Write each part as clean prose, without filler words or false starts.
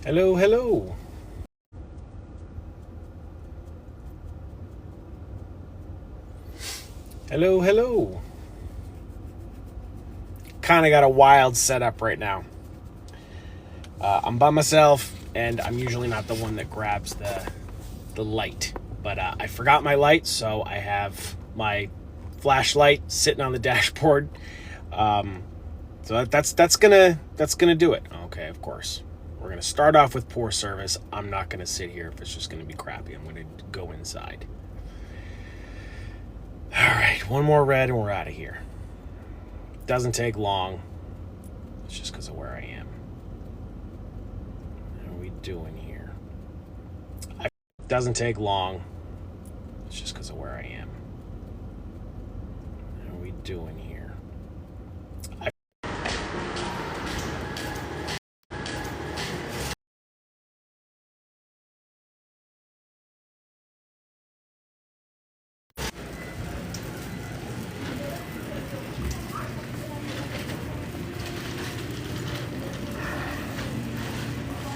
Hello, hello. Hello, hello. Kind of got a wild setup right now. I'm by myself, and I'm usually not the one that grabs the light. But I forgot my light, so I have my flashlight sitting on the dashboard. So that's gonna do it. Okay, of course. We're gonna start off with poor service. I'm not gonna sit here if it's just gonna be crappy. I'm gonna go inside. All right, one more red and we're out of here. Doesn't take long. It's just because of where I am. How are we doing here? Doesn't take long. It's just because of where I am. How are we doing here?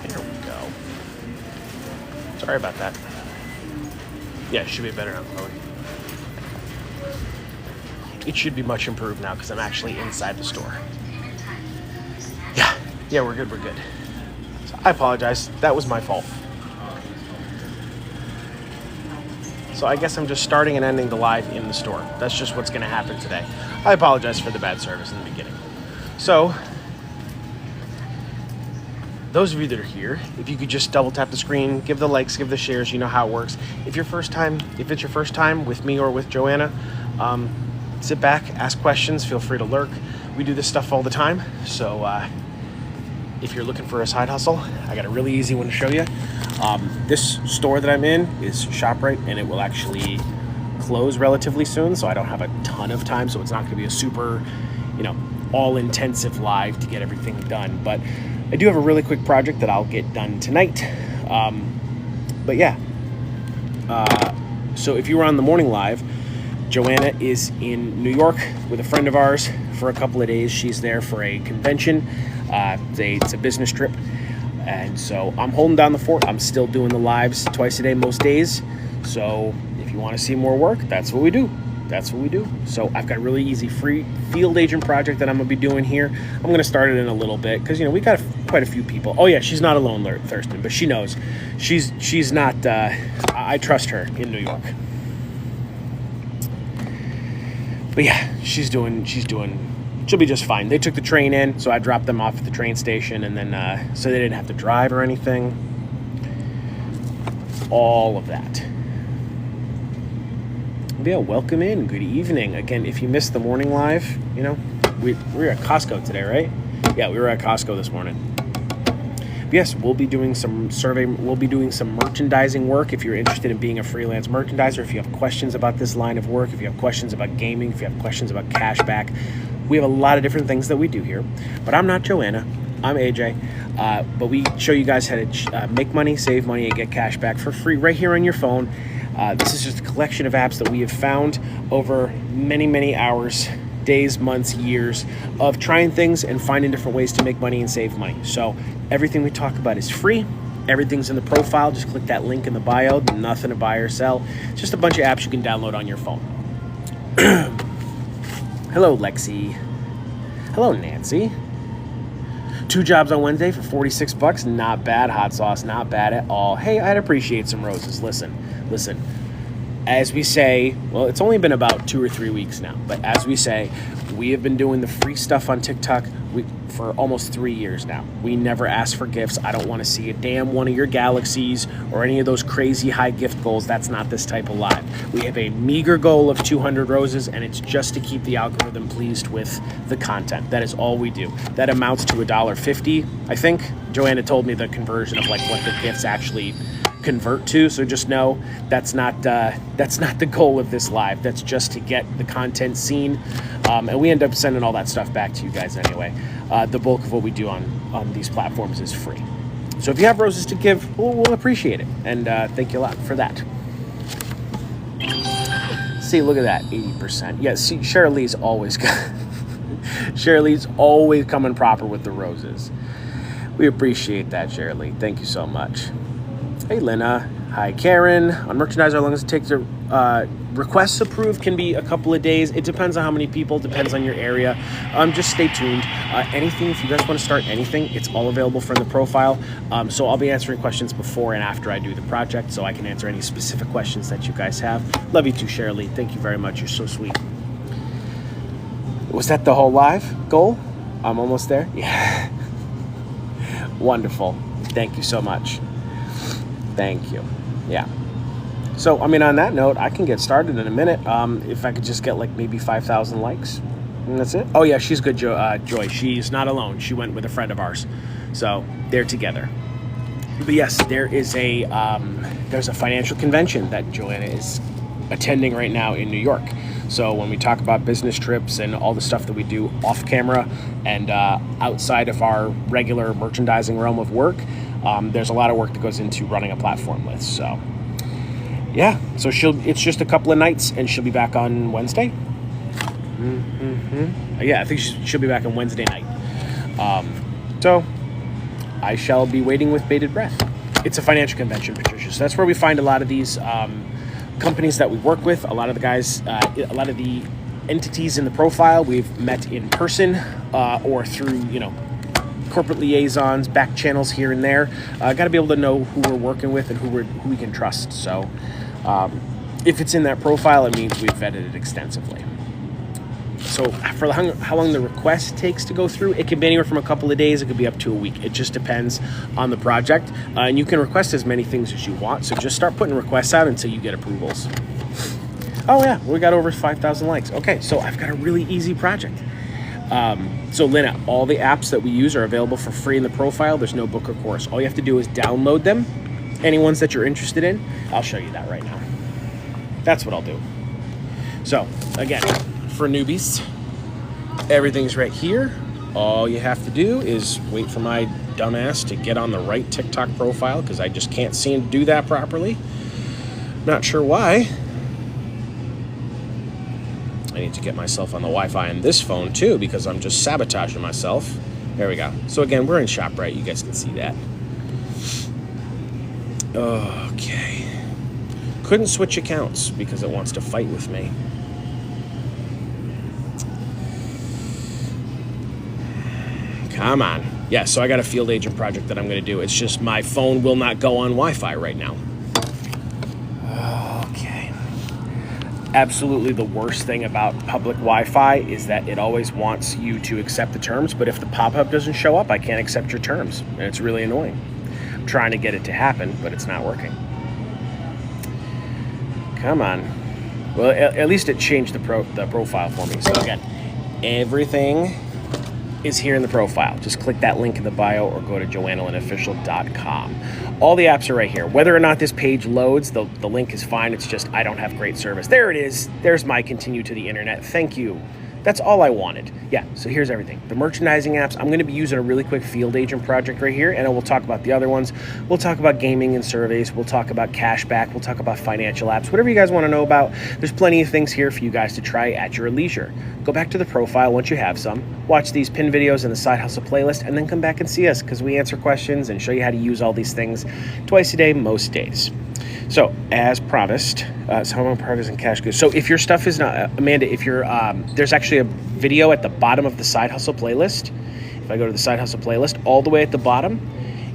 There we go. Sorry about that. Yeah, it should be better now, Chloe. It should be much improved now because I'm actually inside the store. Yeah, we're good. So I apologize. That was my fault. So I guess I'm just starting and ending the live in the store. That's just what's going to happen today. I apologize for the bad service in the beginning. So, those of you that are here, if you could just double tap the screen, give the likes, give the shares, you know how it works. If it's your first time with me or with Joanna, sit back, ask questions, feel free to lurk. We do this stuff all the time. So if you're looking for a side hustle, I got a really easy one to show you. This store that I'm in is ShopRite, and it will actually close relatively soon, so I don't have a ton of time, so it's not going to be a super, all-intensive live to get everything done. But I do have a really quick project that I'll get done tonight. But yeah. So if you were on the morning live, Joanna is in New York with a friend of ours for a couple of days. She's there for a convention. It's a business trip. And so I'm holding down the fort. I'm still doing the lives twice a day most days. So if you want to see more work, that's what we do. So I've got a really easy free field agent project that I'm going to be doing here. I'm going to start it in a little bit because, we got quite a few people. Oh, yeah, she's not alone, Thurston, but she knows. She's not, I trust her in New York. But yeah, she'll be just fine. They took the train in, so I dropped them off at the train station, and then so they didn't have to drive or anything. All of that. Yeah, welcome in. Good evening. Again, if you missed the morning live, we were at Costco today, right? Yeah, we were at Costco this morning. But yes, we'll be doing some merchandising work. If you're interested in being a freelance merchandiser, if you have questions about this line of work, if you have questions about gaming, if you have questions about cashback, we have a lot of different things that we do here. But I'm not Joanna. I'm AJ. But we show you guys how to make money, save money, and get cash back for free right here on your phone. This is just a collection of apps that we have found over many, many hours, days, months, years of trying things and finding different ways to make money and save money. So everything we talk about is free. Everything's in the profile. Just click that link in the bio. Nothing to buy or sell. It's just a bunch of apps you can download on your phone. Hello, Lexi. Hello, Nancy. 2 jobs on Wednesday for $46. Not bad. Hot sauce, not bad at all. Hey, I'd appreciate some roses. Listen. As we say, well, it's only been about 2 or 3 weeks now, but as we say, we have been doing the free stuff on TikTok for almost 3 years now. We never ask for gifts. I don't want to see a damn one of your galaxies or any of those crazy high gift goals. That's not this type of live. We have a meager goal of 200 roses, and it's just to keep the algorithm pleased with the content. That is all we do. That amounts to $1.50, I think. Joanna told me the conversion of what the gifts actually convert to, so just know that's not the goal of this live. That's just to get the content seen, and we end up sending all that stuff back to you guys anyway. The bulk of what we do on these platforms is free. So if you have roses to give, we'll appreciate it, and thank you a lot for that. See, look at that, 80%. Yeah, see, Shirley's always coming proper with the roses. We appreciate that, Shirley. Thank you so much. Hey, Lena. Hi, Karen. On merchandise, how long does it take to requests approved? Can be a couple of days. It depends on how many people, depends on your area. Just stay tuned. Anything, if you guys want to start anything, it's all available from the profile. So I'll be answering questions before and after I do the project, so I can answer any specific questions that you guys have. Love you too, Shirley. Thank you very much. You're so sweet. Was that the whole live goal? I'm almost there. Yeah. Wonderful. Thank you so much. Thank you. Yeah. So, I mean, on that note, I can get started in a minute. If I could just get like maybe 5,000 likes, and that's it. Oh yeah, she's good, Joy. She's not alone. She went with a friend of ours, so they're together. But yes, there's a financial convention that Joanna is attending right now in New York. So when we talk about business trips and all the stuff that we do off camera and outside of our regular merchandising realm of work, there's a lot of work that goes into running a platform with. So yeah, so it's just a couple of nights and she'll be back on Wednesday. Yeah, I think she'll be back on Wednesday night. So I shall be waiting with bated breath. It's a financial convention, Patricia. So that's where we find a lot of these companies that we work with. A lot of the guys, a lot of the entities in the profile we've met in person or through, corporate liaisons, back channels here and there. Got to be able to know who we're working with and who we can trust. So if it's in that profile, it means we've vetted it extensively. So for how long the request takes to go through, it can be anywhere from a couple of days. It could be up to a week. It just depends on the project. And you can request as many things as you want. So just start putting requests out until you get approvals. Oh yeah, we got over 5,000 likes. Okay, so I've got a really easy project. So Lena, all the apps that we use are available for free in the profile. There's no book or course. All you have to do is download them. Any ones that you're interested in, I'll show you that right now. That's what I'll do. So again, for newbies, everything's right here. All you have to do is wait for my dumbass to get on the right TikTok profile because I just can't seem to do that properly. Not sure why. I need to get myself on the Wi-Fi on this phone too because I'm just sabotaging myself. There we go. So again, we're in ShopRite. You guys can see that. Okay. Couldn't switch accounts because it wants to fight with me. Come on. Yeah, so I got a field agent project that I'm going to do. It's just my phone will not go on Wi-Fi right now. Okay. Absolutely the worst thing about public Wi-Fi is that it always wants you to accept the terms, but if the pop-up doesn't show up, I can't accept your terms, and it's really annoying. I'm trying to get it to happen, but it's not working. Come on. Well, at least it changed the profile for me. So again, everything is here in the profile. Just click that link in the bio or go to joannalynofficial.com. All the apps are right here. Whether or not this page loads, the link is fine. It's just I don't have great service. There it is. There's my continue to the internet. Thank you. That's all I wanted. Yeah, so here's everything. The merchandising apps, I'm going to be using a really quick field agent project right here, and we'll talk about the other ones. We'll talk about gaming and surveys. We'll talk about cashback. We'll talk about financial apps. Whatever you guys want to know about, there's plenty of things here for you guys to try at your leisure. Go back to the profile once you have some. Watch these pin videos in the Side Hustle playlist, and then come back and see us because we answer questions and show you how to use all these things twice a day, most days. So, as promised, some of progress in cash goods. So, if your stuff is not, Amanda, if you're, there's actually a video at the bottom of the Side Hustle playlist. If I go to the Side Hustle playlist, all the way at the bottom,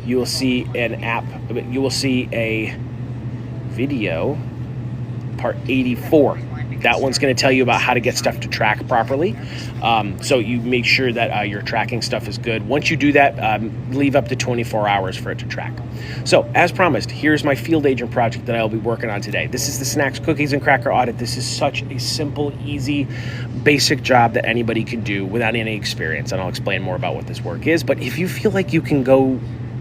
you will see an app, you will see a video, part 84. That one's going to tell you about how to get stuff to track properly. So you make sure that your tracking stuff is good. Once you do that, leave up to 24 hours for it to track. So as promised, here's my field agent project that I'll be working on today. This is the snacks, cookies, and cracker audit. This is such a simple, easy, basic job that anybody can do without any experience. And I'll explain more about what this work is. But if you feel like you can go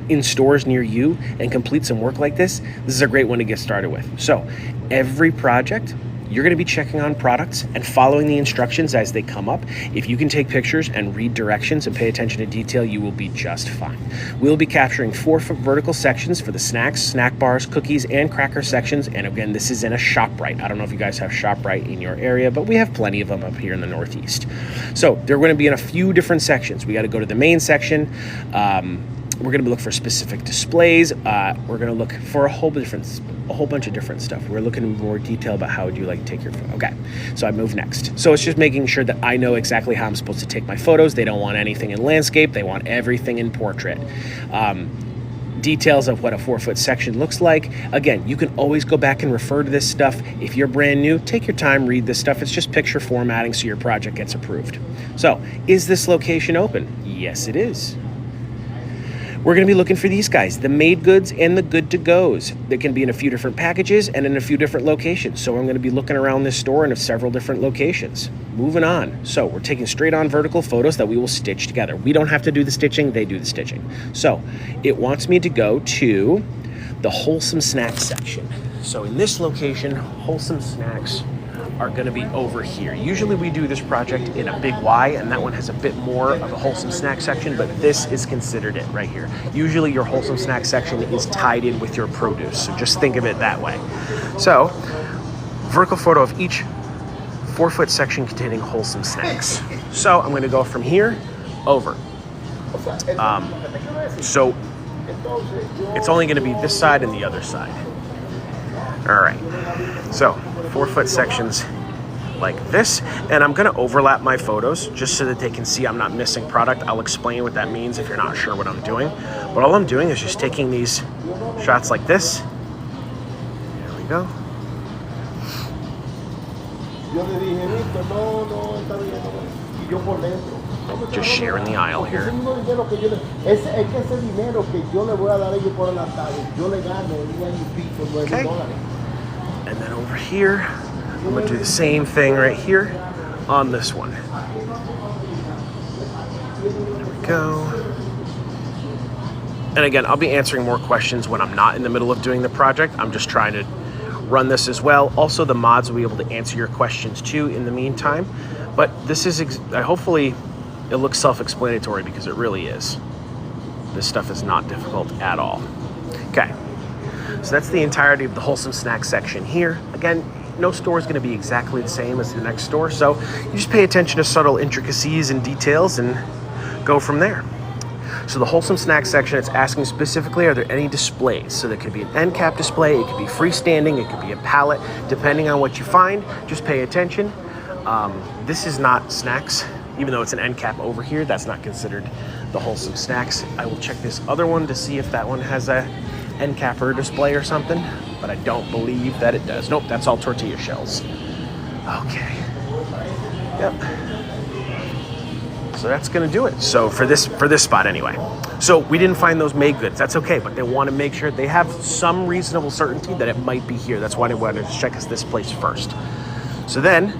in stores near you and complete some work like this is a great one to get started with. So every project, you're going to be checking on products and following the instructions as they come up. If you can take pictures and read directions and pay attention to detail, you will be just fine. We'll be capturing 4 vertical sections for the snacks, snack bars, cookies, and cracker sections. And again, this is in a ShopRite. I don't know if you guys have ShopRite in your area, but we have plenty of them up here in the Northeast. So they're going to be in a few different sections. We got to go to the main section. We're going to look for specific displays. We're going to look for a whole bunch of different stuff. We're looking in more detail about how would you like to take your photo. Okay, so I move next. So it's just making sure that I know exactly how I'm supposed to take my photos. They don't want anything in landscape. They want everything in portrait. Details of what a 4-foot section looks like. Again, you can always go back and refer to this stuff. If you're brand new, take your time, read this stuff. It's just picture formatting so your project gets approved. So, is this location open? Yes, it is. We're going to be looking for these guys, the made goods and the good to goes. They can be in a few different packages and in a few different locations. So I'm going to be looking around this store in several different locations. Moving on. So we're taking straight on vertical photos that we will stitch together. We don't have to do the stitching, they do the stitching. So it wants me to go to the wholesome snacks section. So in this location, wholesome snacks are going to be over here. Usually we do this project in a big Y, and that one has a bit more of a wholesome snack section, but this is considered it right here. Usually your wholesome snack section is tied in with your produce, so just think of it that way. So, vertical photo of each 4-foot section containing wholesome snacks. So I'm going to go from here over. So it's only going to be this side and the other side. All right, so 4-foot sections like this, and I'm going to overlap my photos just so that they can see I'm not missing product. I'll explain what that means if you're not sure what I'm doing, but all I'm doing is just taking these shots like this. There we go. Just sharing the aisle here. Okay. And then over here, I'm going to do the same thing right here on this one. There we go. And again, I'll be answering more questions when I'm not in the middle of doing the project. I'm just trying to run this as well. Also, the mods will be able to answer your questions too in the meantime. But this is, hopefully, it looks self-explanatory because it really is. This stuff is not difficult at all. Okay. So that's the entirety of the wholesome snack section here. Again, no store is going to be exactly the same as the next store, so you just pay attention to subtle intricacies and details and go from there. So the wholesome snack section, it's asking specifically, are there any displays? So there could be an end cap display, it could be freestanding, it could be a pallet, depending on what you find, just pay attention. This is not snacks, even though it's an end cap over here, that's not considered the wholesome snacks. I will check this other one to see if that one has a end cap or display or something, but I don't believe that it does. Nope, that's all tortilla shells. Okay. Yep. So that's gonna do it. So for this spot anyway. So we didn't find those made goods. That's okay, but they want to make sure they have some reasonable certainty that it might be here. That's why they wanted to check this place first. So then,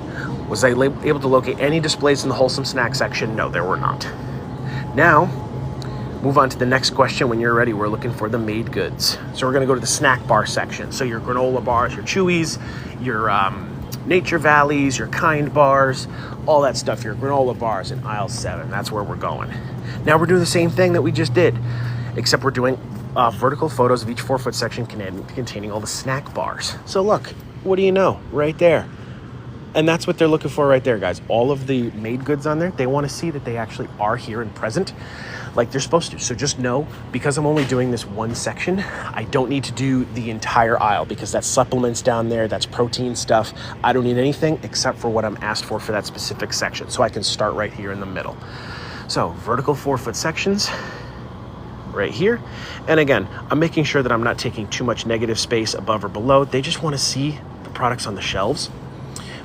was I able to locate any displays in the wholesome snack section? No, there were not. Now, move on to the next question. When you're ready, we're looking for the made goods. So we're going to go to the snack bar section. So your granola bars, your Chewies, your Nature Valleys, your Kind bars, all that stuff, your granola bars in aisle 7. That's where we're going. Now we're doing the same thing that we just did, except we're doing vertical photos of each 4-foot section containing all the snack bars. So look, what do you know? Right there. And that's what they're looking for right there, guys. All of the made goods on there, they want to see that they actually are here and present like they're supposed to. So just know, because I'm only doing this one section, I don't need to do the entire aisle because that's supplements down there, that's protein stuff. I don't need anything except for what I'm asked for that specific section. So I can start right here in the middle. So vertical 4-foot sections right here. And again, I'm making sure that I'm not taking too much negative space above or below. They just want to see the products on the shelves,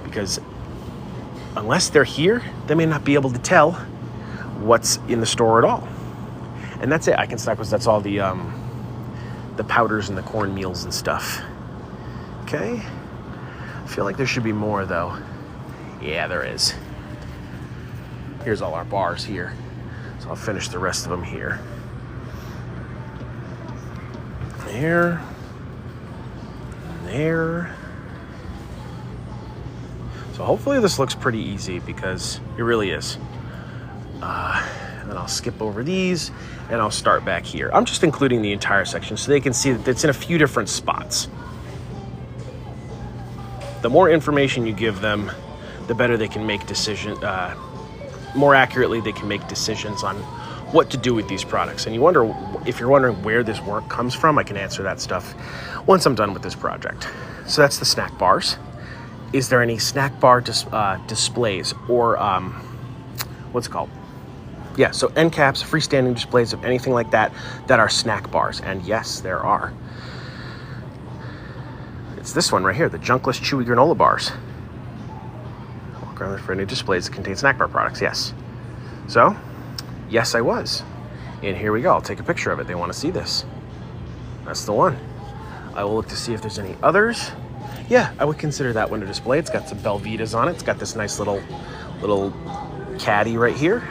because unless they're here, they may not be able to tell what's in the store at all. And that's it. I can stop because that's all the powders and the corn meals and stuff. Okay. I feel like there should be more though. Yeah, there is. Here's all our bars here. So I'll finish the rest of them here. There. There. So hopefully this looks pretty easy because it really is. And then I'll skip over these and I'll start back here. I'm just including the entire section so they can see that it's in a few different spots. The more information you give them, the better they can make decisions. More accurately, they can make decisions on what to do with these products. And you wonder, if you're wondering where this work comes from, I can answer that stuff once I'm done with this project. So that's the snack bars. Is there any snack bar displays or what's it called? Yeah, so end caps, freestanding displays of anything like that that are snack bars. And yes, there are. It's this one right here, the Junkless Chewy Granola Bars. Walk around for any displays that contain snack bar products, yes. So, yes, I was. And here we go, I'll take a picture of it. They want to see this. That's the one. I will look to see if there's any others. Yeah, I would consider that one a display. It's got some Belvitas on it. It's got this nice little caddy right here.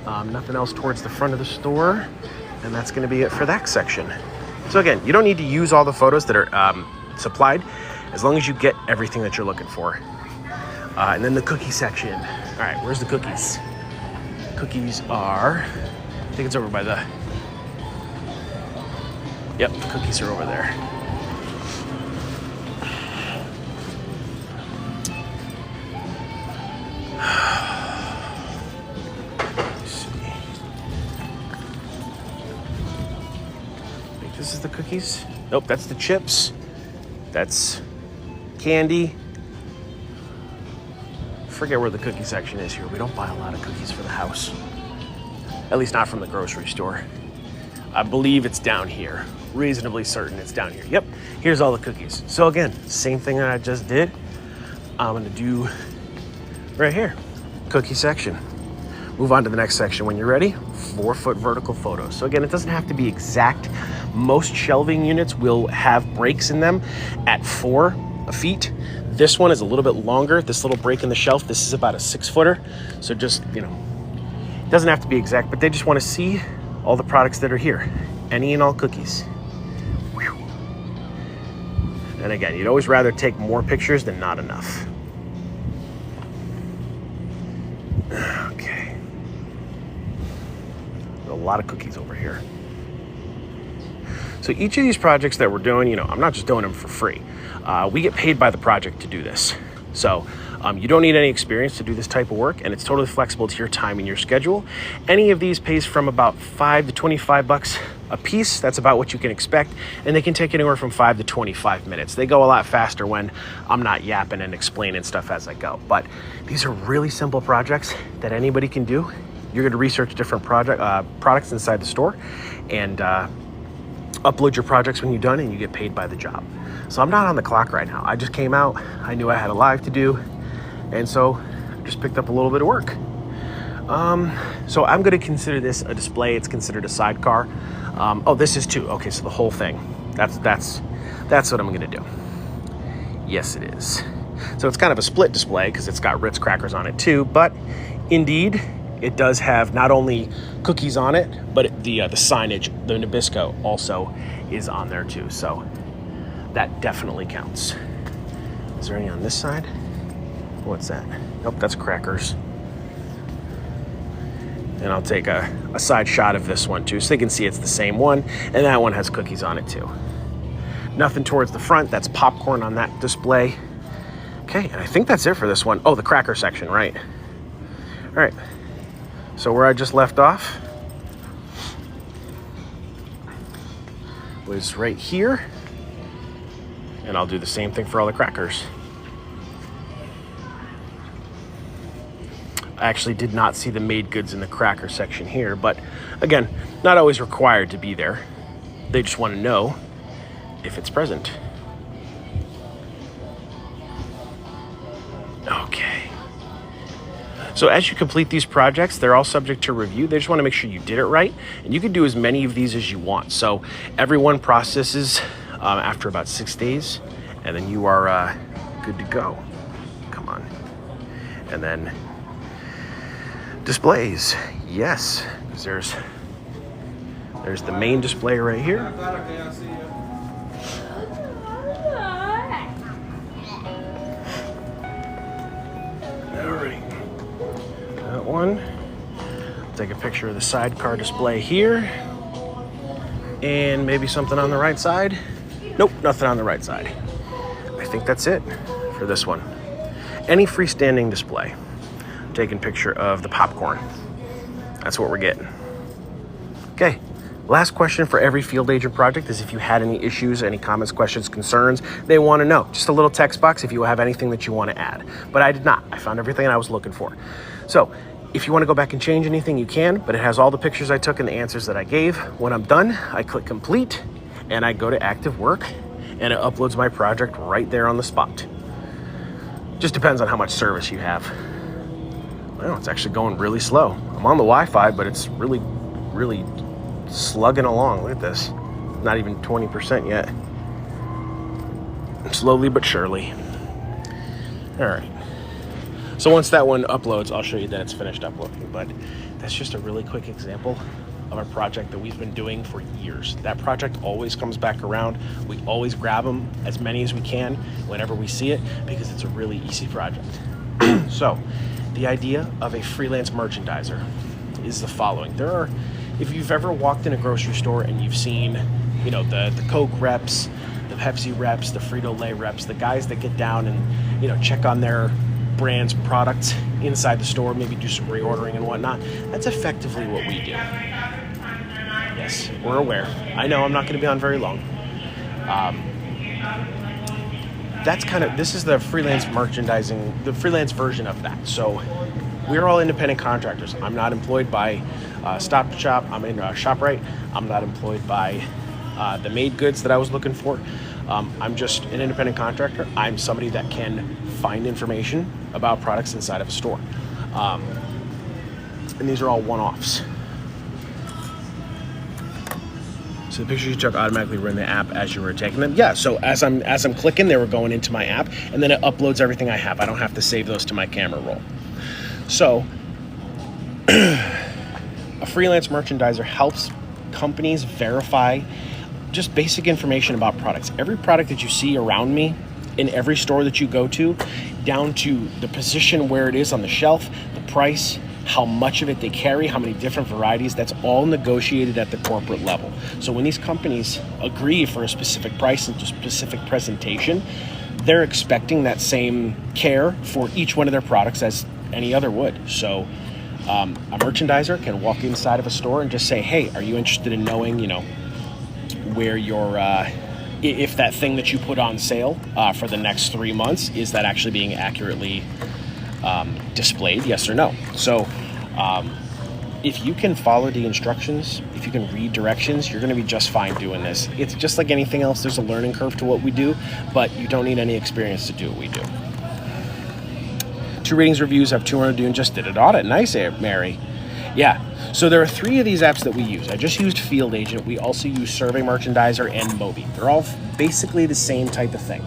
Nothing else towards the front of the store. And that's gonna be it for that section. So again, you don't need to use all the photos that are supplied, as long as you get everything that you're looking for. And then the cookie section. All right, where's the cookies? Cookies are, I think it's over by the, yep, the cookies are over there. Let's see. I think this is the cookies. Nope, that's the chips. That's candy. Forget where the cookie section is here. We don't buy a lot of cookies for the house. At least not from the grocery store. I believe it's down here. Reasonably certain it's down here. Yep, here's all the cookies. So again, same thing that I just did. I'm gonna do right here, cookie section. Move on to the next section when you're ready. 4-foot vertical photos. So again, it doesn't have to be exact. Most shelving units will have breaks in them at 4 feet. This one is a little bit longer. This little break in the shelf, this is about a 6-footer. So just, you know, it doesn't have to be exact, but they just want to see all the products that are here. Any and all cookies. Whew. And again, you'd always rather take more pictures than not enough. Okay. A lot of cookies over here. So each of these projects that we're doing, you know, I'm not just doing them for free. We get paid by the project to do this. So you don't need any experience to do this type of work, and it's totally flexible to your time and your schedule. Any of these pays from about $5 to $25 a piece. That's about what you can expect. And they can take anywhere from 5 to 25 minutes. They go a lot faster when I'm not yapping and explaining stuff as I go. But these are really simple projects that anybody can do. You're going to research different products inside the store and upload your projects when you're done, and you get paid by the job. So I'm not on the clock right now. I just came out. I knew I had a live to do. And so I just picked up a little bit of work. So I'm going to consider this a display. It's considered a sidecar. Oh, this is too. Okay, so the whole thing. That's what I'm going to do. Yes, it is. So it's kind of a split display because it's got Ritz crackers on it too. But indeed, it does have not only cookies on it, but the signage, the Nabisco, also is on there too. So that definitely counts. Is there any on this side? What's that? Nope, that's crackers. And I'll take a side shot of this one too, so they can see it's the same one, and that one has cookies on it too. Nothing towards the front, that's popcorn on that display. Okay, and I think that's it for this one. Oh, the cracker section, right. All right, so where I just left off was right here, and I'll do the same thing for all the crackers. I actually did not see the made goods in the cracker section here, but again, not always required to be there. They just want to know if it's present. Okay. So as you complete these projects, they're all subject to review. They just want to make sure you did it right, and you can do as many of these as you want. So every one processes after about 6 days, and then you are good to go. Come on. And then displays, yes, there's the main display right here. All right, that one. Take a picture of the sidecar display here, and maybe something on the right side. Nope, nothing on the right side. I think that's it for this one. Any freestanding display. Taking picture of the popcorn. That's what we're getting. Okay, last question for every field agent project is if you had any issues, any comments, questions, concerns, they want to know. Just a little text box if you have anything that you want to add. But I did not. I found everything I was looking for. So if you want to go back and change anything, you can, but it has all the pictures I took and the answers that I gave. When I'm done, I click complete and I go to active work and it uploads my project right there on the spot. Just depends on how much service you have. Well, it's actually going really slow. I'm on the Wi-Fi, but it's really slugging along. Look at this. Not even 20% yet. Slowly but surely. All right. So once that one uploads, I'll show you that it's finished uploading. But that's just a really quick example of a project that we've been doing for years. That project always comes back around. We always grab them, as many as we can, whenever we see it, because it's a really easy project. So the idea of a freelance merchandiser is the following. If you've ever walked in a grocery store and you've seen, the Coke reps, the Pepsi reps, the Frito-Lay reps, the guys that get down and, check on their brand's products inside the store, maybe do some reordering and whatnot, that's effectively what we do. Yes, we're aware. I know I'm not going to be on very long. This is the freelance merchandising, the freelance version of that. So we're all independent contractors. I'm not employed by Stop Shop. I'm in ShopRite. I'm not employed by the Made Goods that I was looking for. I'm just an independent contractor. I'm somebody that can find information about products inside of a store. And these are all one-offs. So the pictures you took automatically were in the app as you were taking them. Yeah, so as I'm clicking, they were going into my app, and then it uploads everything I have. I don't have to save those to my camera roll. So a freelance merchandiser helps companies verify just basic information about products. Every product that you see around me in every store that you go to, down to the position where it is on the shelf, the price, how much of it they carry, how many different varieties, that's all negotiated at the corporate level. So when these companies agree for a specific price and a specific presentation, they're expecting that same care for each one of their products as any other would. So a merchandiser can walk inside of a store and just say, hey, are you interested in knowing, where your if that thing that you put on sale for the next 3 months, is that actually being accurately displayed, yes or no? So if you can follow the instructions, if you can read directions, you're going to be just fine doing this. It's just like anything else. There's a learning curve to what we do, but you don't need any experience to do what we do. 2 ratings, reviews, have 200 to do, and just did an audit. Nice, Mary. Yeah. So there are 3 of these apps that we use. I just used Field Agent. We also use Survey Merchandiser and Mobi. They're all basically the same type of thing.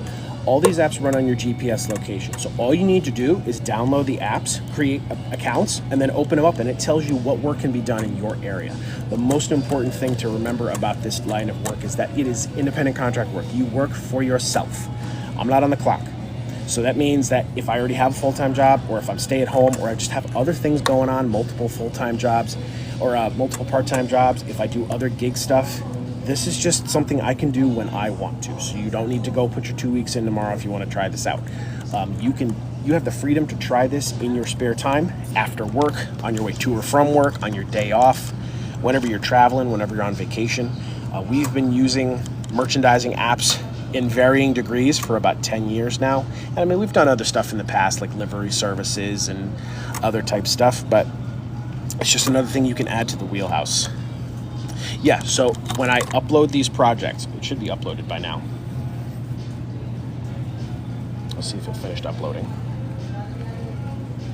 All these apps run on your GPS location. So all you need to do is download the apps, create accounts, and then open them up, and it tells you what work can be done in your area. The most important thing to remember about this line of work is that it is independent contract work. You work for yourself. I'm not on the clock. So that means that if I already have a full-time job, or if I'm stay at home, or I just have other things going on, multiple full-time jobs, or multiple part-time jobs, if I do other gig stuff, this is just something I can do when I want to. So you don't need to go put your 2 weeks in tomorrow if you want to try this out. You have the freedom to try this in your spare time, after work, on your way to or from work, on your day off, whenever you're traveling, whenever you're on vacation. We've been using merchandising apps in varying degrees for about 10 years now. And I mean, we've done other stuff in the past, like livery services and other type stuff, but it's just another thing you can add to the wheelhouse. Yeah, so when I upload these projects, it should be uploaded by now. Let's see if it finished uploading.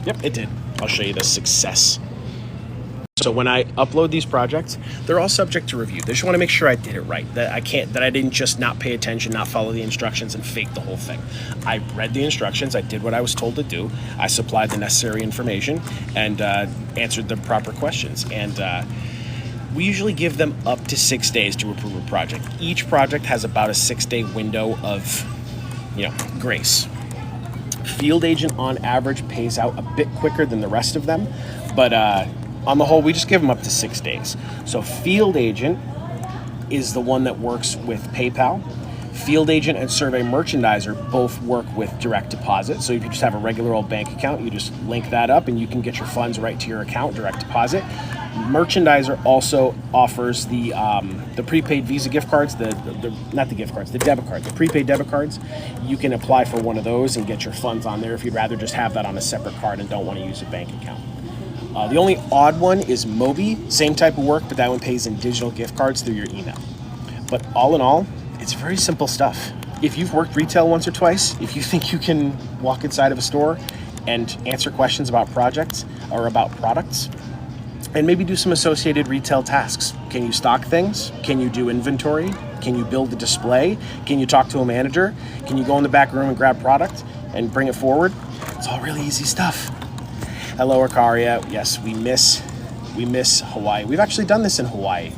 Yep, it did. I'll show you the success. So when I upload these projects, they're all subject to review. They just want to make sure I did it right, that I didn't just not pay attention, not follow the instructions, and fake the whole thing. I read the instructions, I did what I was told to do, I supplied the necessary information, and answered the proper questions. And we usually give them up to 6 days to approve a project. Each project has about a 6-day window of, grace. Field Agent on average pays out a bit quicker than the rest of them, but on the whole, we just give them up to 6 days. So Field Agent is the one that works with PayPal. Field agent and survey merchandiser both work with direct deposit. So if you just have a regular old bank account, you just link that up and you can get your funds right to your account, direct deposit. Merchandiser also offers the prepaid Visa gift cards, not the gift cards, the debit cards, the prepaid debit cards. You can apply for one of those and get your funds on there if you'd rather just have that on a separate card and don't want to use a bank account. The only odd one is Mobi, same type of work, but that one pays in digital gift cards through your email. But all in all, it's very simple stuff. If you've worked retail once or twice, if you think you can walk inside of a store and answer questions about projects or about products, and maybe do some associated retail tasks. Can you stock things? Can you do inventory? Can you build a display? Can you talk to a manager? Can you go in the back room and grab product and bring it forward? It's all really easy stuff. Hello, Arcaria. Yes, we miss Hawaii. We've actually done this in Hawaii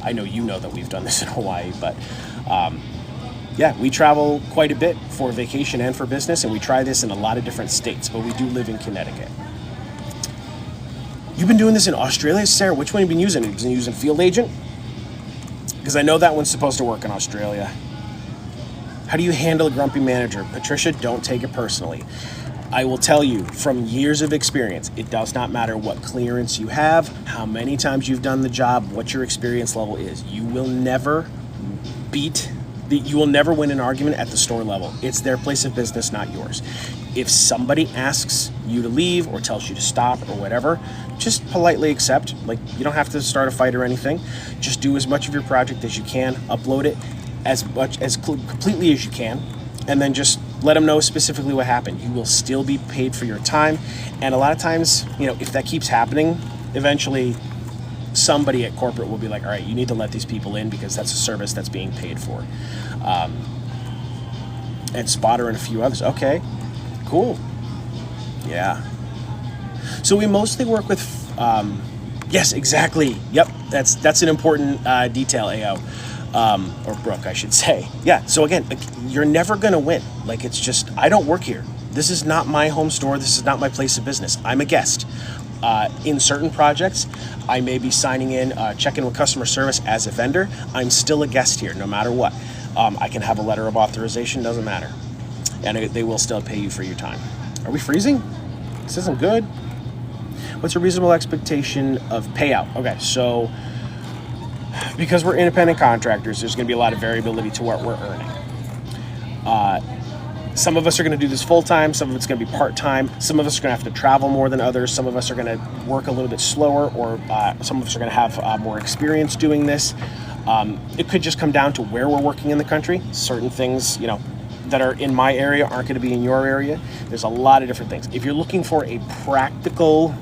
I know you know that we've done this in Hawaii, but yeah, we travel quite a bit for vacation and for business, and we try this in a lot of different states, but we do live in Connecticut. You've been doing this in Australia, Sarah? Which one have you been using? Have you been using Field Agent? Because I know that one's supposed to work in Australia. How do you handle a grumpy manager? Patricia, don't take it personally. I will tell you from years of experience, it does not matter what clearance you have, how many times you've done the job, what your experience level is. You will never win an argument at the store level. It's their place of business, not yours. If somebody asks you to leave or tells you to stop or whatever, just politely accept. Like, you don't have to start a fight or anything. Just do as much of your project as you can, upload it as completely as you can, and then just let them know specifically what happened. You will still be paid for your time. And a lot of times, if that keeps happening, eventually somebody at corporate will be like, all right, you need to let these people in because that's a service that's being paid for. And Spotter and a few others. Okay, cool. Yeah. So we mostly work with, yes, exactly. Yep, that's an important detail, AO. Or Brooke, I should say. Yeah, so again, you're never gonna win. Like, it's just, I don't work here. This is not my home store. This is not my place of business. I'm a guest. In certain projects, I may be signing in, checking with customer service as a vendor. I'm still a guest here, no matter what. I can have a letter of authorization, doesn't matter. And they will still pay you for your time. Are we freezing? This isn't good. What's a reasonable expectation of payout? Okay, so because we're independent contractors, there's going to be a lot of variability to what we're earning. Some of us are going to do this full-time, some of it's going to be part-time, some of us are going to have to travel more than others, some of us are going to work a little bit slower, or some of us are going to have more experience doing this. It could just come down to where we're working in the country. Certain things, that are in my area aren't going to be in your area. There's a lot of different things. If you're looking for a practical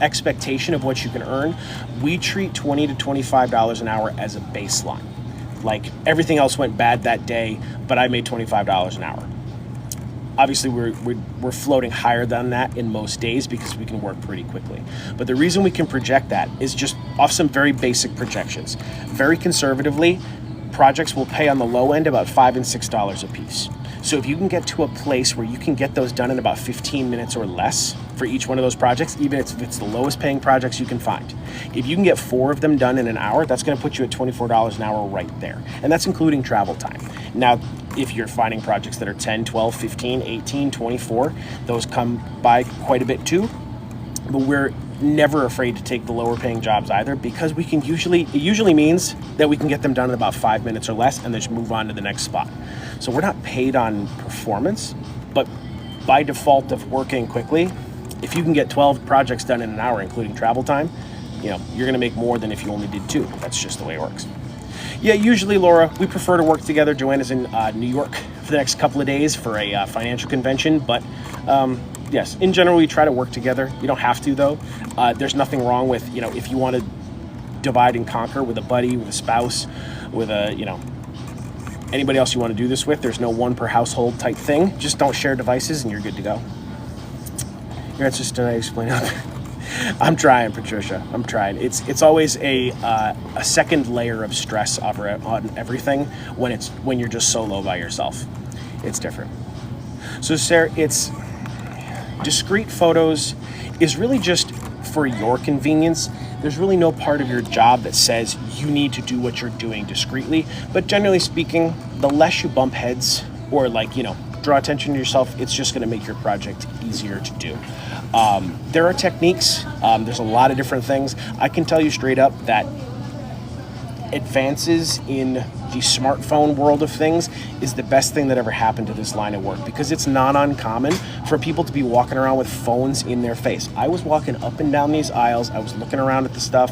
expectation of what you can earn, we treat $20 to $25 an hour as a baseline. Like, everything else went bad that day, but I made $25 an hour. Obviously, we're floating higher than that in most days because we can work pretty quickly. But the reason we can project that is just off some very basic projections. Very conservatively, projects will pay on the low end about $5 and $6 a piece. So if you can get to a place where you can get those done in about 15 minutes or less for each one of those projects, even if it's the lowest paying projects you can find. If you can get 4 of them done in an hour, that's going to put you at $24 an hour right there. And that's including travel time. Now, if you're finding projects that are 10, 12, 15, 18, 24, those come by quite a bit too. But we're never afraid to take the lower paying jobs either, because it usually means that we can get them done in about 5 minutes or less and then just move on to the next spot. So we're not paid on performance, but by default of working quickly, if you can get 12 projects done in an hour, including travel time, you're going to make more than if you only did 2. That's just the way it works. Yeah, usually, Laura, we prefer to work together. Joanna's in New York for the next couple of days for a financial convention, but yes, in general, we try to work together. You don't have to, though. There's nothing wrong with, if you want to divide and conquer with a buddy, with a spouse, with anybody else you want to do this with. There's no one per household type thing. Just don't share devices and you're good to go. Your answers today explain it. I'm trying, Patricia. I'm trying. It's always a second layer of stress on everything when you're just solo by yourself. It's different. So Sarah, discrete photos is really just for your convenience. there's really no part of your job that says you need to do what you're doing discreetly. But generally speaking, the less you bump heads or draw attention to yourself, it's just going to make your project easier to do. There are techniques. There's a lot of different things. I can tell you straight up that advances in the smartphone world of things is the best thing that ever happened to this line of work, because it's not uncommon for people to be walking around with phones in their face. I was walking up and down these aisles. I was looking around at the stuff.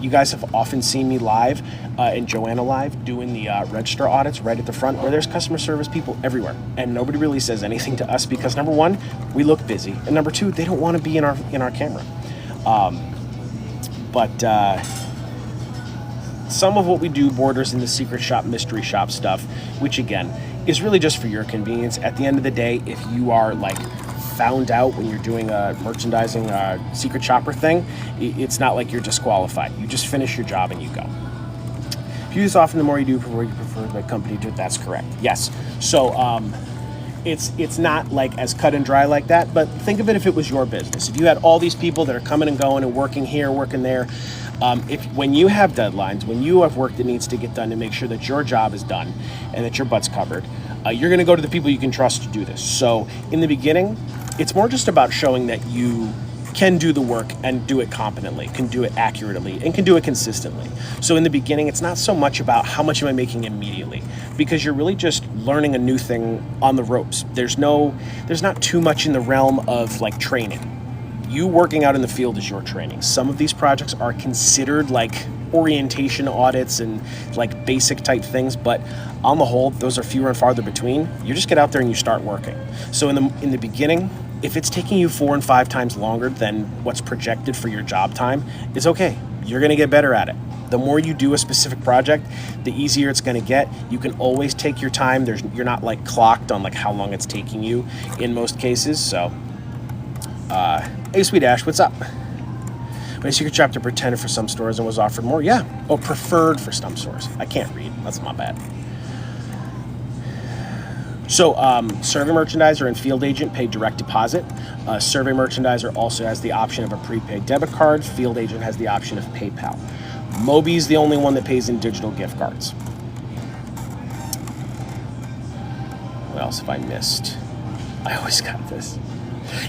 You guys have often seen me live and Joanna live doing the register audits right at the front, where there's customer service people everywhere, and nobody really says anything to us because, number one, we look busy, and number two, they don't want to be in our camera. Some of what we do borders in the secret shop, mystery shop stuff, which again is really just for your convenience. At the end of the day, if you are found out when you're doing a merchandising secret shopper thing, it's not like you're disqualified. You just finish your job and you go. If you do this often, the more you prefer the company to do it. That's correct. Yes. So it's not as cut and dry like that, but think of it if it was your business. If you had all these people that are coming and going and working here, working there, when you have deadlines, when you have work that needs to get done to make sure that your job is done and that your butt's covered, you're going to go to the people you can trust to do this. So in the beginning, it's more just about showing that you can do the work and do it competently, can do it accurately, and can do it consistently. So in the beginning, it's not so much about how much am I making immediately, because you're really just learning a new thing on the ropes. There's not too much in the realm of training. You working out in the field is your training. Some of these projects are considered orientation audits and basic type things, but on the whole, those are fewer and farther between. You just get out there and you start working. So in the beginning, if it's taking you 4 and 5 times longer than what's projected for your job time, it's okay. You're going to get better at it. The more you do a specific project, the easier it's going to get. You can always take your time. You're not clocked on how long it's taking you in most cases. So, hey, Sweet Ash, what's up? My secret chapter pretended for some stores and was offered more. Yeah. Oh, preferred for some stores. I can't read. That's my bad. So, survey merchandiser and field agent pay direct deposit. Survey merchandiser also has the option of a prepaid debit card. Field agent has the option of PayPal. Moby's the only one that pays in digital gift cards. What else have I missed? I always got this.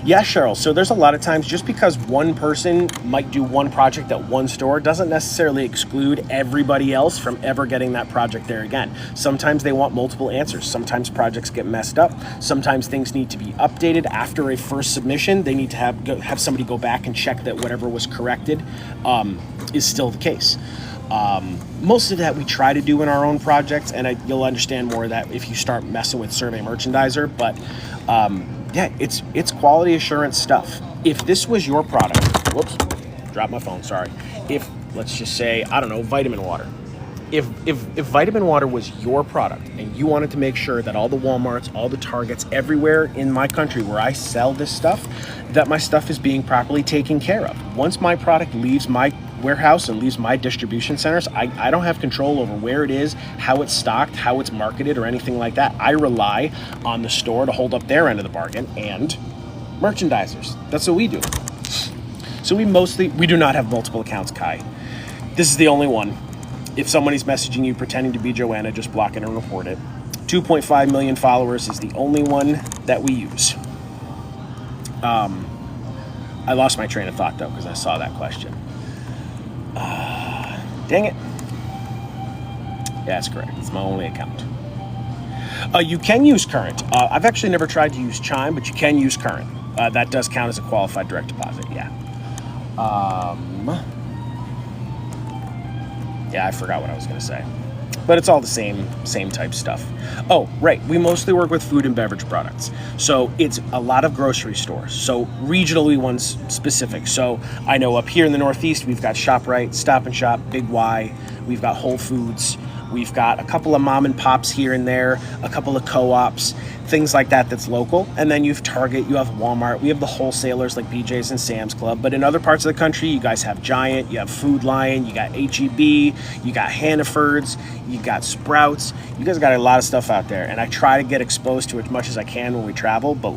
Yeah, Cheryl. So there's a lot of times, just because one person might do one project at one store doesn't necessarily exclude everybody else from ever getting that project there again. Sometimes they want multiple answers. Sometimes projects get messed up. Sometimes things need to be updated after a first submission. They need to have somebody go back and check that whatever was corrected is still the case. Most of that we try to do in our own projects, and you'll understand more of that if you start messing with Survey Merchandiser, but yeah, it's quality assurance stuff. If this was your product, whoops, dropped my phone, sorry. If, let's just say, I don't know, vitamin water. If vitamin water was your product and you wanted to make sure that all the Walmarts, all the Targets, everywhere in my country where I sell this stuff, that my stuff is being properly taken care of. Once my product leaves my warehouse and leaves my distribution centers, I don't have control over where it is, how it's stocked, how it's marketed, or anything like that. I rely on the store to hold up their end of the bargain and merchandisers. That's what we do. So we do not have multiple accounts, Kai. This is the only one. If somebody's messaging you pretending to be Joanna, just block it and report it. 2.5 million followers is the only one that we use. I lost my train of thought though, because I saw that question. Dang it. Yeah, that's correct. It's my only account. You can use Current. I've actually never tried to use Chime, but you can use Current. That does count as a qualified direct deposit, yeah. Yeah, I forgot what I was going to say. But it's all the same type stuff. Oh, right. We mostly work with food and beverage products. So it's a lot of grocery stores. So regionally ones specific. So I know up here in the Northeast, we've got ShopRite, Stop and Shop, Big Y. We've got Whole Foods. We've got a couple of mom and pops here and there, a couple of co-ops, things like that that's local. And then you have Target, you have Walmart, we have the wholesalers like BJ's and Sam's Club. But in other parts of the country, you guys have Giant, you have Food Lion, you got H-E-B, you got Hannaford's, you got Sprouts. You guys got a lot of stuff out there. And I try to get exposed to as much as I can when we travel, but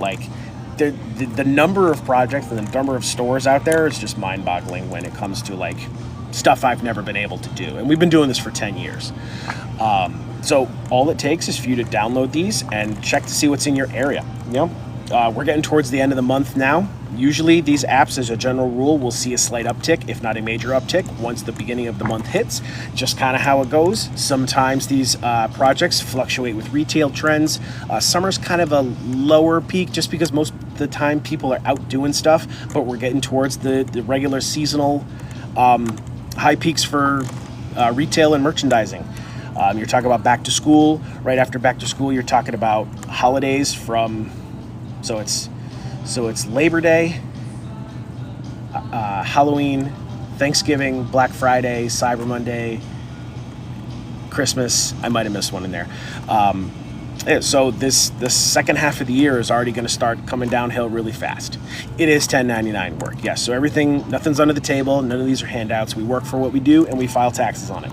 the number of projects and the number of stores out there is just mind-boggling when it comes to like stuff I've never been able to do. And we've been doing this for 10 years. So all it takes is for you to download these and check to see what's in your area. We're getting towards the end of the month now. Usually these apps, as a general rule, will see a slight uptick, if not a major uptick, once the beginning of the month hits. Just kind of how it goes. Sometimes these projects fluctuate with retail trends. Summer's kind of a lower peak just because most of the time people are out doing stuff, but we're getting towards the regular seasonal high peaks for retail and merchandising. You're talking about back to school. Right after back to school, you're talking about holidays from, so it's Labor Day, Halloween, Thanksgiving, Black Friday, Cyber Monday, Christmas. I might have missed one in there. So this second half of the year is already going to start coming downhill really fast. It is 1099 work, yes. So nothing's under the table. None of these are handouts. We work for what we do, and we file taxes on it.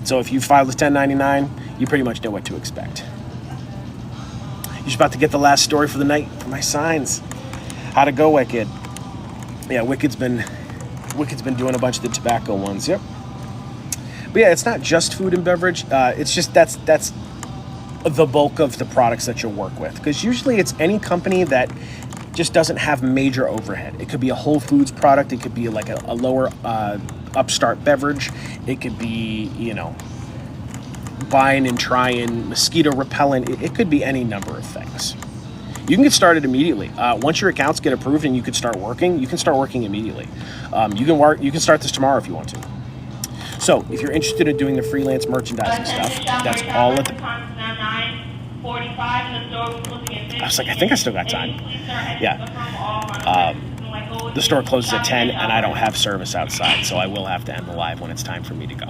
So if you file the 1099, you pretty much know what to expect. You're just about to get the last story for the night for my signs. How'd it go, Wicked? Yeah, Wicked's been doing a bunch of the tobacco ones. Yep. But yeah, it's not just food and beverage. It's just that's the bulk of the products that you'll work with, because usually it's any company that just doesn't have major overhead. It could be a Whole Foods product. It could be like a lower upstart beverage. It could be, buying and trying mosquito repellent. It could be any number of things. You can get started immediately. Once your accounts get approved and you can start working, immediately. You can start this tomorrow if you want to. So if you're interested in doing the freelance merchandising stuff, that's all at the... I was like, I think I still got time. Yeah. The store closes at 10 and I don't have service outside, so I will have to end the live when it's time for me to go.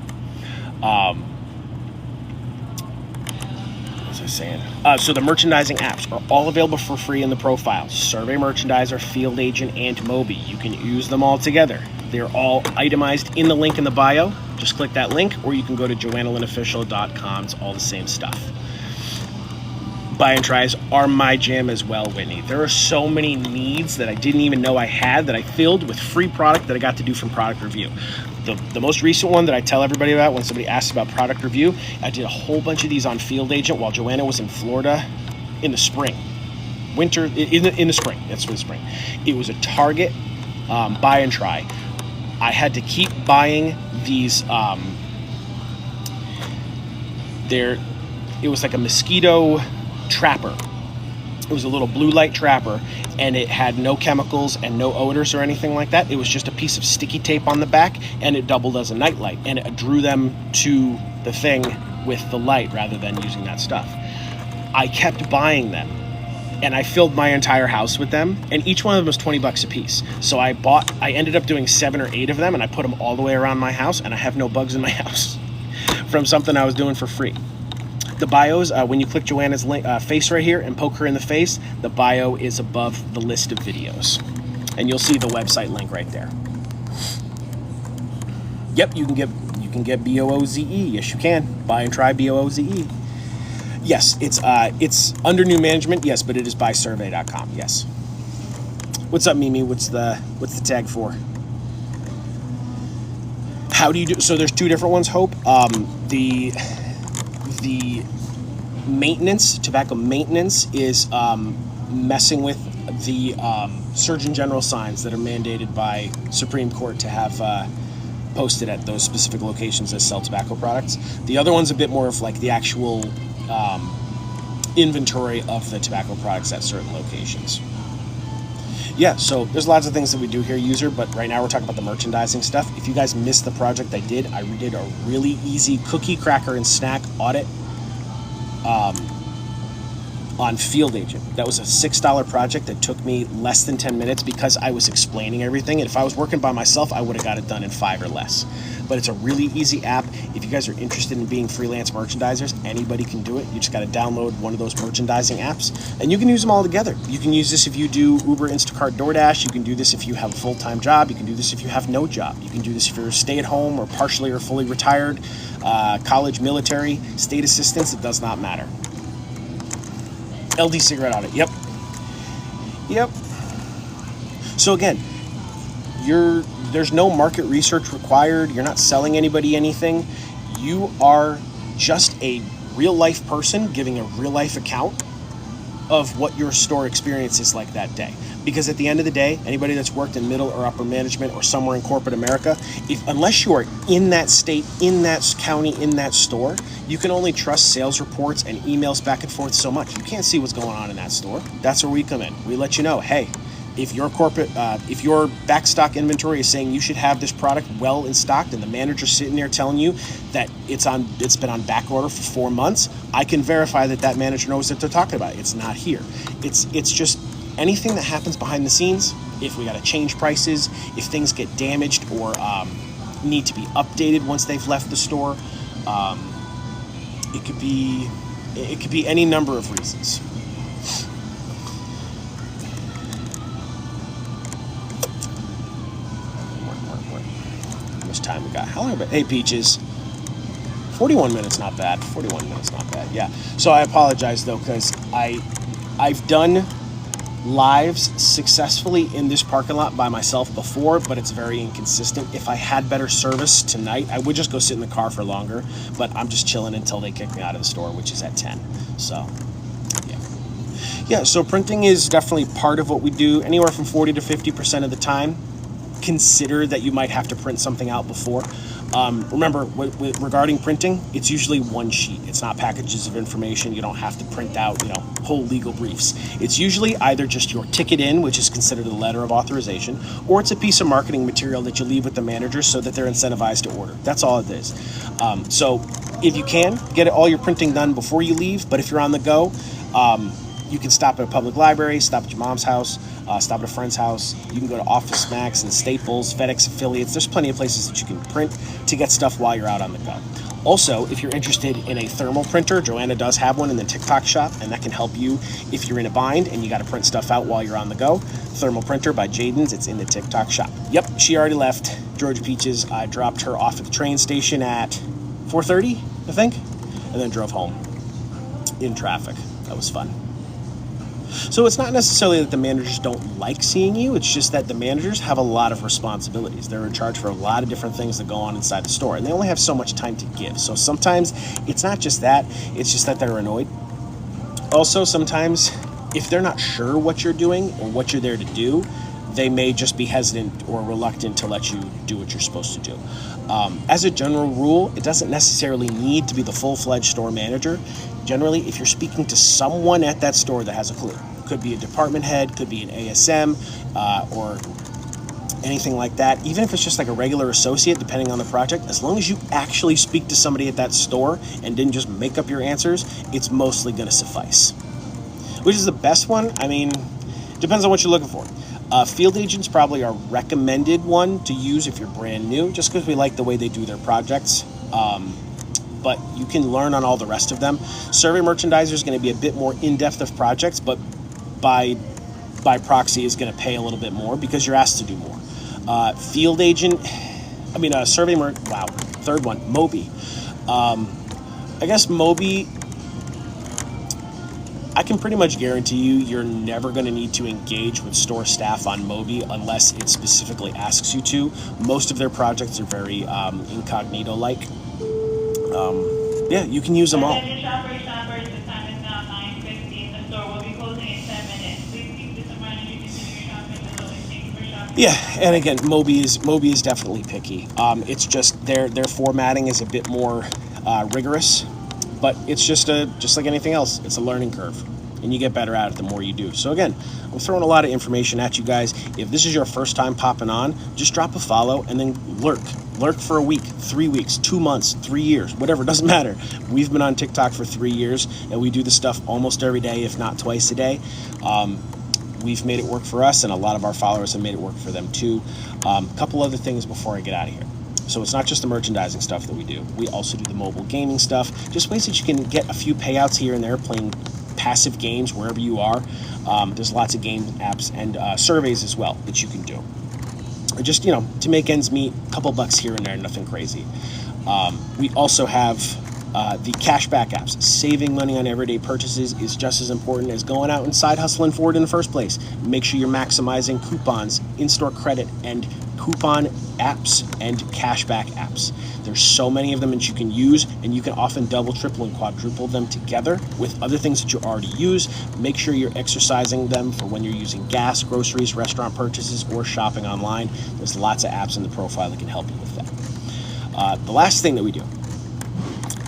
What was I saying? So the merchandising apps are all available for free in the profile. Survey Merchandiser, Field Agent, and Moby. You can use them all together. They're all itemized in the link in the bio. Just click that link, or you can go to joannalynofficial.com. It's all the same stuff. Buy and tries are my jam as well, Whitney. There are so many needs that I didn't even know I had that I filled with free product that I got to do from product review. The most recent one that I tell everybody about when somebody asks about product review, I did a whole bunch of these on Field Agent while Joanna was in Florida in the spring. In the spring. That's the spring. It was a Target buy and try. I had to keep buying these. It was like a mosquito trapper. It was a little blue light trapper, and it had no chemicals and no odors or anything like that. It was just a piece of sticky tape on the back, and it doubled as a night light, and it drew them to the thing with the light rather than using that stuff. I kept buying them, and I filled my entire house with them, and each one of them was $20 a piece. So I ended up doing 7 or 8 of them, and I put them all the way around my house, and I have no bugs in my house from something I was doing for free. The bios, when you click Joanna's face right here and poke her in the face, the bio is above the list of videos. And you'll see the website link right there. Yep, you can get BOOZE. Yes, you can. Buy and try BOOZE. Yes, it's under new management, yes, but it is by survey.com, yes. What's up, Mimi? What's the tag for? How do you do? So there's 2 different ones, Hope. The maintenance, tobacco maintenance, is messing with the Surgeon General signs that are mandated by Supreme Court to have posted at those specific locations that sell tobacco products. The other one's a bit more of like the actual inventory of the tobacco products at certain locations. Yeah, so there's lots of things that we do here, user, but right now we're talking about the merchandising stuff. If you guys missed the project I did a really easy cookie, cracker, and snack audit on Field Agent. That was a $6 project that took me less than 10 minutes because I was explaining everything. And if I was working by myself, I would have got it done in 5 or less. But it's a really easy app. If you guys are interested in being freelance merchandisers, anybody can do it. You just got to download one of those merchandising apps, and you can use them all together. You can use this if you do Uber, Instacart, DoorDash. You can do this if you have a full-time job. You can do this if you have no job. You can do this if you're stay-at-home or partially or fully retired, college, military, state assistance. It does not matter. LD cigarette audit. Yep. Yep. So again, there's no market research required. You're not selling anybody anything. You are just a real life person giving a real life account of what your store experience is like that day. Because at the end of the day, anybody that's worked in middle or upper management or somewhere in corporate America, unless you are in that state, in that county, in that store, you can only trust sales reports and emails back and forth so much. You can't see what's going on in that store. That's where we come in. We let you know, hey, if your if your backstock inventory is saying you should have this product well in stock, and the manager's sitting there telling you that it's been on back order for 4 months, I can verify that manager knows what they're talking about. It's not here. It's just anything that happens behind the scenes. If we got to change prices, if things get damaged or need to be updated once they've left the store, it could be any number of reasons. How much time we got? How long? Hey, Peaches. 41 minutes, not bad. 41 minutes, not bad. Yeah. So I apologize though, because I've done lives successfully in this parking lot by myself before, but it's very inconsistent. If I had better service tonight, I would just go sit in the car for longer, but I'm just chilling until they kick me out of the store, which is at 10. So yeah, so printing is definitely part of what we do. Anywhere from 40 to 50% of the time, consider that you might have to print something out before. Remember, regarding printing, it's usually one sheet. It's not packages of information. You don't have to print out, whole legal briefs. It's usually either just your ticket in, which is considered a letter of authorization, or it's a piece of marketing material that you leave with the managers so that they're incentivized to order. That's all it is. So if you can, get all your printing done before you leave, but if you're on the go, you can stop at a public library, stop at your mom's house, stop at a friend's house. You can go to Office Max and Staples, FedEx affiliates. There's plenty of places that you can print to get stuff while you're out on the go. Also, if you're interested in a thermal printer, Joanna does have one in the TikTok shop, and that can help you if you're in a bind and you got to print stuff out while you're on the go. Thermal printer by Jaden's, it's in the TikTok shop. Yep, she already left. Georgia Peaches, I dropped her off at the train station at 4:30, I think, and then drove home in traffic. That was fun. So it's not necessarily that the managers don't like seeing you, it's just that the managers have a lot of responsibilities. They're in charge for a lot of different things that go on inside the store, and they only have so much time to give. So sometimes it's not just that, it's just that they're annoyed. Also, sometimes if they're not sure what you're doing or what you're there to do, they may just be hesitant or reluctant to let you do what you're supposed to do. As a general rule, it doesn't necessarily need to be the full-fledged store manager. Generally, if you're speaking to someone at that store that has a clue, could be a department head, could be an ASM, or anything like that, even if it's just like a regular associate, depending on the project, as long as you actually speak to somebody at that store and didn't just make up your answers, it's mostly going to suffice. Which is the best one? I mean, depends on what you're looking for. Field agents probably are recommended one to use if you're brand new, just because we like the way they do their projects. But you can learn on all the rest of them. Survey merchandiser is going to be a bit more in-depth of projects, but by proxy is going to pay a little bit more because you're asked to do more. Field agent, survey third one, Moby. I guess Moby, I can pretty much guarantee you're never going to need to engage with store staff on Moby unless it specifically asks you to. Most of their projects are very incognito-like. You can use them all. Shoppers, the time is now 9:50. The store will be closing in 10 minutes. Please keep this in mind as you continue your shopping. Thank you for shopping. Yeah, and again, Moby is definitely picky. It's just their formatting is a bit more rigorous, but it's just like anything else. It's a learning curve, and you get better at it the more you do. So again, I'm throwing a lot of information at you guys. If this is your first time popping on, just drop a follow and then lurk for a week, 3 weeks, 2 months, 3 years, whatever, doesn't matter. We've been on TikTok for 3 years, and we do this stuff almost every day, if not twice a day. We've made it work for us, and a lot of our followers have made it work for them too. A couple other things before I get out of here. So it's not just the merchandising stuff that we do. We also do the mobile gaming stuff, just ways that you can get a few payouts here and there playing passive games wherever you are. There's lots of game apps and surveys as well that you can do. Just, to make ends meet, a couple bucks here and there, nothing crazy. We also have The cashback apps. Saving money on everyday purchases is just as important as going out and side hustling for it in the first place. Make sure you're maximizing coupons, in-store credit, and coupon apps and cashback apps. There's so many of them that you can use, and you can often double, triple, and quadruple them together with other things that you already use. Make sure you're exercising them for when you're using gas, groceries, restaurant purchases, or shopping online. There's lots of apps in the profile that can help you with that. The last thing that we do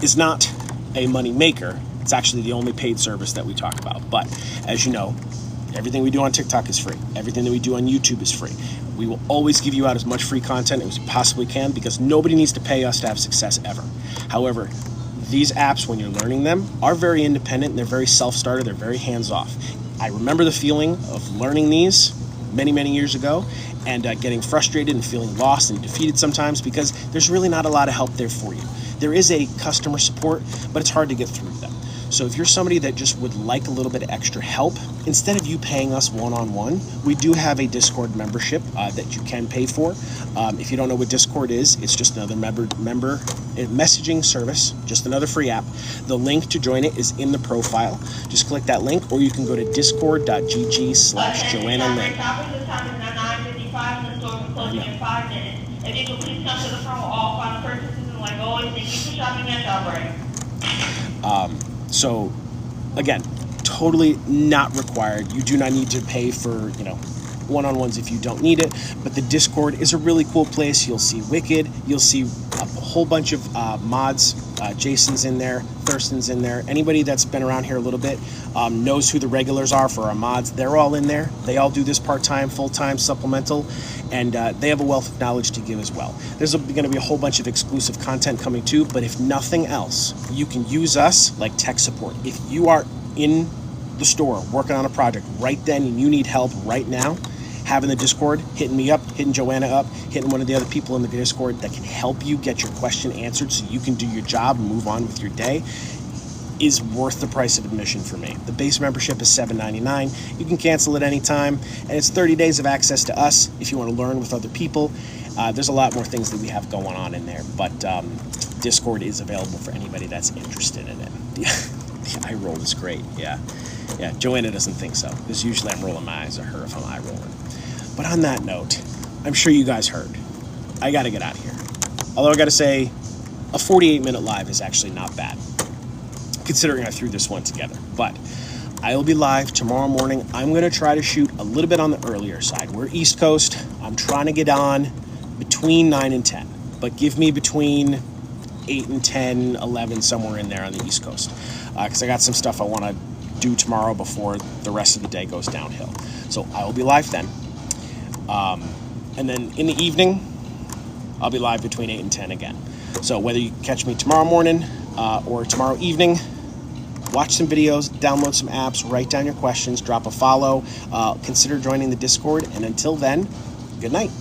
is not a money maker. It's actually the only paid service that we talk about. But as you know, everything we do on TikTok is free. Everything that we do on YouTube is free. We will always give you out as much free content as we possibly can because nobody needs to pay us to have success ever. However, these apps, when you're learning them, are very independent and they're very self-starter. They're very hands-off. I remember the feeling of learning these many, many years ago and getting frustrated and feeling lost and defeated sometimes because there's really not a lot of help there for you. There is a customer support, but it's hard to get through them. So if you're somebody that just would like a little bit of extra help, instead of you paying us one-on-one, we do have a Discord membership that you can pay for. If you don't know what Discord is, it's just another member messaging service, just another free app. The link to join it is in the profile. Just click that link, or you can go to discord.gg/JoannaLynn. In 5 minutes. If you could please come to the front with all final purchases and like always, thank you for shopping at ShopRite. So again, totally not required. You do not need to pay for, one-on-ones if you don't need it, but the Discord is a really cool place. You'll see Wicked, you'll see a whole bunch of mods. Jason's in there, Thurston's in there. Anybody that's been around here a little bit knows who the regulars are for our mods. They're all in there. They all do this part-time, full-time, supplemental, and they have a wealth of knowledge to give as well. There's going to be a whole bunch of exclusive content coming too, but if nothing else, you can use us like tech support. If you are in the store working on a project right then and you need help right now, having the Discord, hitting me up, hitting Joanna up, hitting one of the other people in the Discord that can help you get your question answered so you can do your job and move on with your day is worth the price of admission for me. The base membership is $7.99. You can cancel at any time, and it's 30 days of access to us if you want to learn with other people. There's a lot more things that we have going on in there, but Discord is available for anybody that's interested in it. The eye roll is great, yeah. Joanna doesn't think so, because usually I'm rolling my eyes at her if I'm eye rolling. But on that note, I'm sure you guys heard. I got to get out of here. Although I got to say, a 48-minute live is actually not bad, considering I threw this one together. But I will be live tomorrow morning. I'm going to try to shoot a little bit on the earlier side. We're East Coast. I'm trying to get on between 9 and 10. But give me between 8 and 10, 11, somewhere in there on the East Coast. Because I got some stuff I want to do tomorrow before the rest of the day goes downhill. So I will be live then. And then in the evening, I'll be live between 8 and 10 again. So whether you catch me tomorrow morning or tomorrow evening, watch some videos, download some apps, write down your questions, drop a follow, consider joining the Discord. And until then, good night.